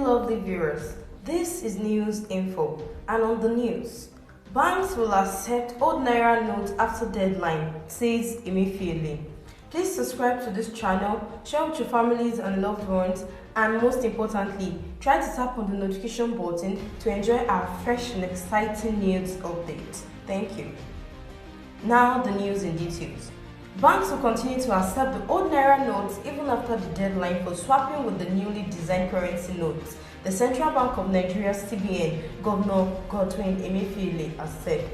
lovely viewers, this is Newsinfo, and on the news, banks will accept old Naira notes after deadline, says Emefiele. Please subscribe to this channel, share with your families and loved ones, and most importantly, try to tap on the notification button to enjoy our fresh and exciting news updates. Thank you. Now the news in details. Banks will continue to accept the old Naira notes even after the deadline for swapping with the newly designed currency notes, the Central Bank of Nigeria's CBN, Governor Godwin Emefiele has said.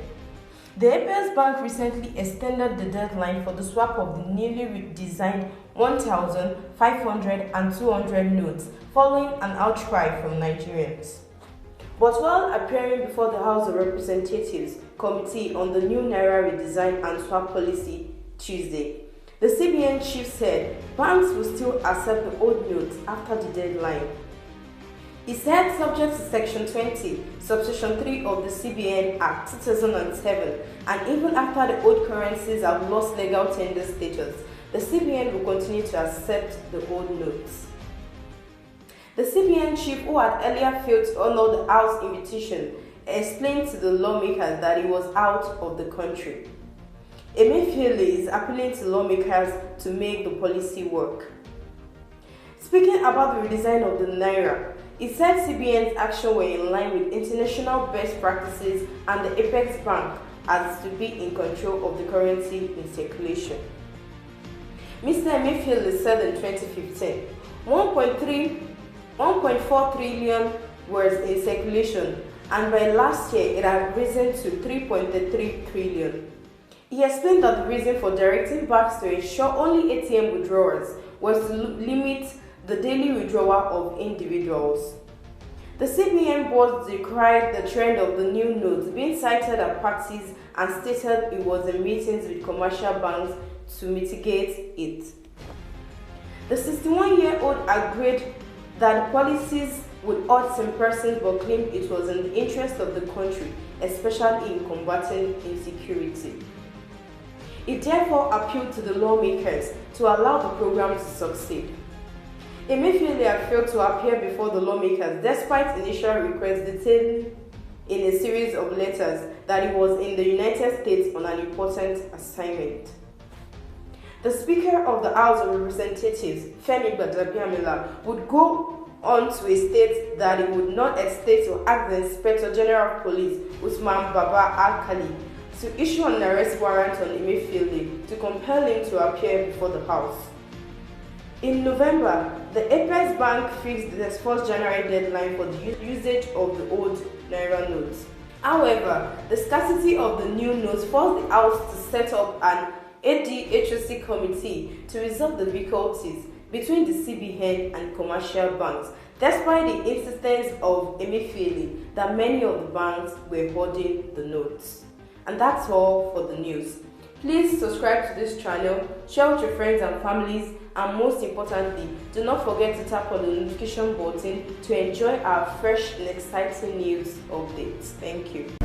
The Apex Bank recently extended the deadline for the swap of the newly designed 1,000, 500 and 200 notes following an outcry from Nigerians. But while appearing before the House of Representatives Committee on the new Naira redesign and swap policy Tuesday, the CBN chief said banks will still accept the old notes after the deadline. He said subject to Section 20, Subsection 3 of the CBN Act 2007, and even after the old currencies have lost legal tender status, the CBN will continue to accept the old notes. The CBN chief, who had earlier failed to honor the House invitation, explained to the lawmakers that he was out of the country. Emefiele is appealing to lawmakers to make the policy work. Speaking about the redesign of the Naira, he said CBN's action were in line with international best practices and the Apex Bank has to be in control of the currency in circulation. Mr. Emefiele said in 2015, 1.4 trillion was in circulation, and by last year it had risen to 3.3 trillion. He explained that the reason for directing banks to ensure only ATM withdrawals was to limit the daily withdrawal of individuals. The CBN board decried the trend of the new notes being cited at parties and stated it was in meetings with commercial banks to mitigate it. The 61-year-old agreed that the policies would hurt some persons but claimed it was in the interest of the country, especially in combating insecurity. He therefore appealed to the lawmakers to allow the program to succeed. Emefiele had failed to appear before the lawmakers despite initial requests detailing in a series of letters that he was in the United States on an important assignment. The Speaker of the House of Representatives, Femi Gbadagbiamila, would go on to state that he would not hesitate to ask the Inspector General of Police, Usman Baba Alkali, to issue an arrest warrant on Emefiele to compel him to appear before the House. In November, the Apex Bank fixed the 1st January deadline for the usage of the old Naira notes. However, the scarcity of the new notes forced the House to set up an ADHOC committee to resolve the difficulties between the CBN and commercial banks, despite the insistence of Emefiele that many of the banks were hoarding the notes. And that's all for the news. Please subscribe to this channel, share with your friends and families, and most importantly, do not forget to tap on the notification button to enjoy our fresh and exciting news updates. Thank you.